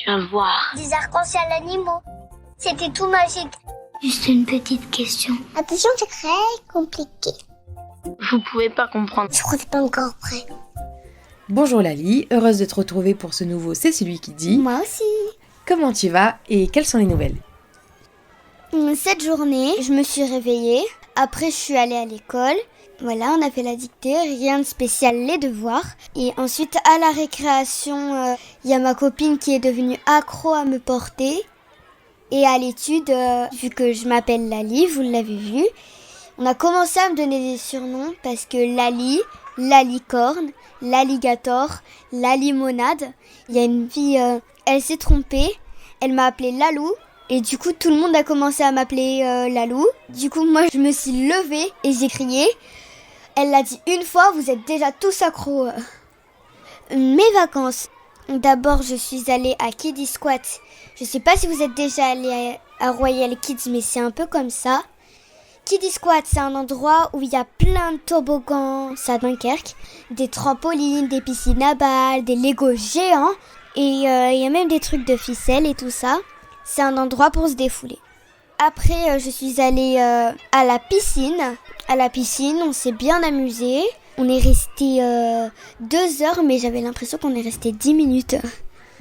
Tu vas voir. Des arcs-en-ciel animaux. C'était tout magique. Juste une petite question. Attention, c'est très compliqué. Vous pouvez pas comprendre. Je crois que c'est pas encore prêt. Bonjour Lali, heureuse de te retrouver pour ce nouveau C'est celui qui dit. Moi aussi. Comment tu vas et quelles sont les nouvelles? Cette journée, je me suis réveillée. Après, je suis allée à l'école. Voilà, on a fait la dictée, rien de spécial, les devoirs. Et ensuite, à la récréation, il y a ma copine qui est devenue accro à me porter. Et à l'étude, vu que je m'appelle Lali, vous l'avez vu, on a commencé à me donner des surnoms parce que Lali, la licorne, l'alligator, la limonade. Il y a une fille, elle s'est trompée, elle m'a appelée Lalou. Et du coup, tout le monde a commencé à m'appeler Lalou. Du coup, moi, je me suis levée et j'ai crié. Elle l'a dit une fois, vous êtes déjà tous accros. Mes vacances. D'abord, je suis allée à Kiddie Squat. Je sais pas si vous êtes déjà allé à Royal Kids, mais c'est un peu comme ça. Kiddie Squat, c'est un endroit où il y a plein de toboggans, c'est à Dunkerque, des trampolines, des piscines à balles, des Legos géants, et il y a même des trucs de ficelle et tout ça. C'est un endroit pour se défouler. Après, je suis allée à la piscine. À la piscine, on s'est bien amusé. On est resté 2 heures, mais j'avais l'impression qu'on est resté 10 minutes.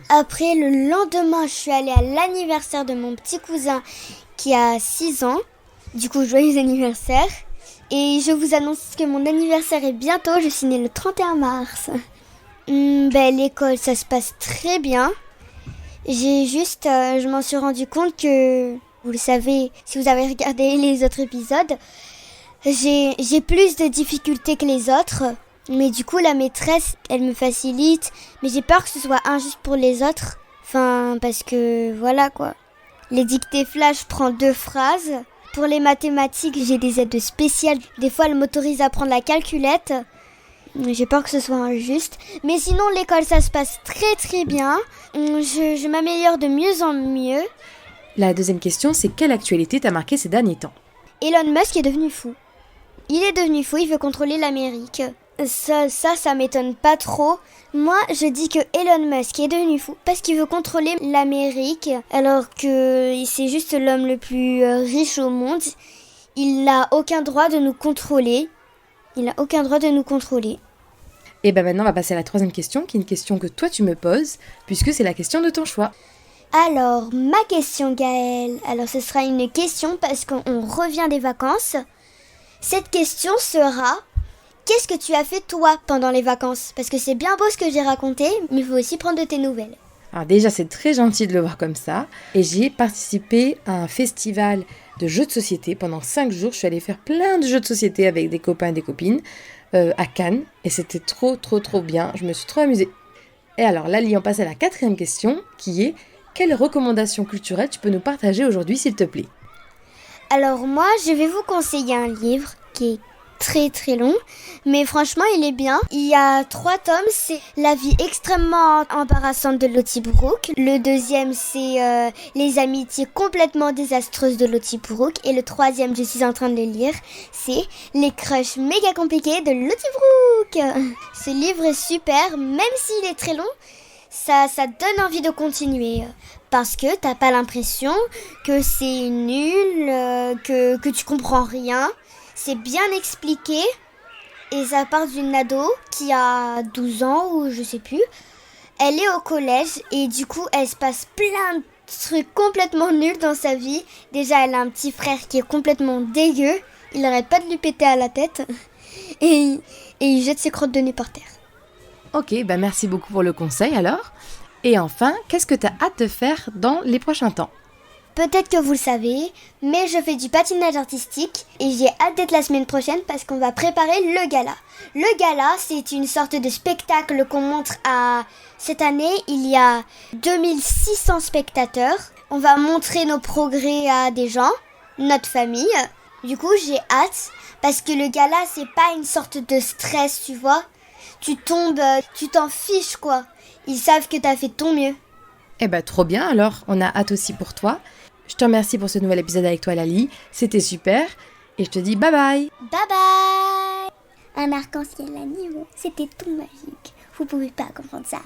Après, le lendemain, je suis allée à l'anniversaire de mon petit cousin qui a 6 ans. Du coup, joyeux anniversaire. Et je vous annonce que mon anniversaire est bientôt. Je suis née le 31 mars. L'école, ça se passe très bien. Je m'en suis rendu compte que, vous le savez, si vous avez regardé les autres épisodes, j'ai plus de difficultés que les autres. Mais du coup, la maîtresse, elle me facilite. Mais j'ai peur que ce soit injuste pour les autres. Enfin, parce que, voilà quoi. Les dictées flash, je prends 2 phrases. Pour les mathématiques, j'ai des aides spéciales. Des fois, elle m'autorise à prendre la calculette. J'ai peur que ce soit injuste. Mais sinon, l'école, ça se passe très très bien. Je m'améliore de mieux en mieux. La deuxième question, c'est quelle actualité t'a marqué ces derniers temps? Elon Musk est devenu fou. Il est devenu fou, il veut contrôler l'Amérique. Ça m'étonne pas trop. Moi, je dis que Elon Musk est devenu fou parce qu'il veut contrôler l'Amérique, alors que c'est juste l'homme le plus riche au monde. Il n'a aucun droit de nous contrôler. Il n'a aucun droit de nous contrôler. Et maintenant, on va passer à la troisième question, qui est une question que toi tu me poses, puisque c'est la question de ton choix. Alors, ma question, Gaëlle. Alors, ce sera une question parce qu'on revient des vacances. Cette question sera... Qu'est-ce que tu as fait toi pendant les vacances? Parce que c'est bien beau ce que j'ai raconté, mais il faut aussi prendre de tes nouvelles. Alors déjà, c'est très gentil de le voir comme ça. Et j'ai participé à un festival de jeux de société. Pendant 5 jours, je suis allée faire plein de jeux de société avec des copains et des copines à Cannes. Et c'était trop bien. Je me suis trop amusée. Et alors, Lali, on passe à la 4e question, qui est... Quelle recommandation culturelle tu peux nous partager aujourd'hui, s'il te plaît? Alors moi, je vais vous conseiller un livre qui est très très long, mais franchement il est bien. Il y a 3 tomes, c'est La vie extrêmement embarrassante de Lottie Brooke. Le deuxième c'est Les amitiés complètement désastreuses de Lottie Brooke. Et le 3e, je suis en train de le lire, c'est Les crushs méga compliqués de Lottie Brooke. Ce livre est super, même s'il est très long, ça donne envie de continuer. Parce que t'as pas l'impression que c'est nul, que tu comprends rien. C'est bien expliqué et ça part d'une ado qui a 12 ans ou je sais plus. Elle est au collège et du coup elle se passe plein de trucs complètement nuls dans sa vie. Déjà elle a un petit frère qui est complètement dégueu. Il arrête pas de lui péter à la tête et il jette ses crottes de nez par terre. Ok, merci beaucoup pour le conseil alors. Et enfin, qu'est-ce que t'as hâte de faire dans les prochains temps? Peut-être que vous le savez, mais je fais du patinage artistique et j'ai hâte d'être la semaine prochaine parce qu'on va préparer le gala. Le gala, c'est une sorte de spectacle qu'on montre à... Cette année, il y a 2600 spectateurs. On va montrer nos progrès à des gens, notre famille. Du coup, j'ai hâte parce que le gala, c'est pas une sorte de stress, tu vois. Tu tombes, tu t'en fiches quoi. Ils savent que t'as fait de ton mieux. Trop bien alors, on a hâte aussi pour toi. Je te remercie pour ce nouvel épisode avec toi Lali, c'était super. Et je te dis bye bye. Bye bye. Un arc-en-ciel animaux, c'était tout magique. Vous pouvez pas comprendre ça.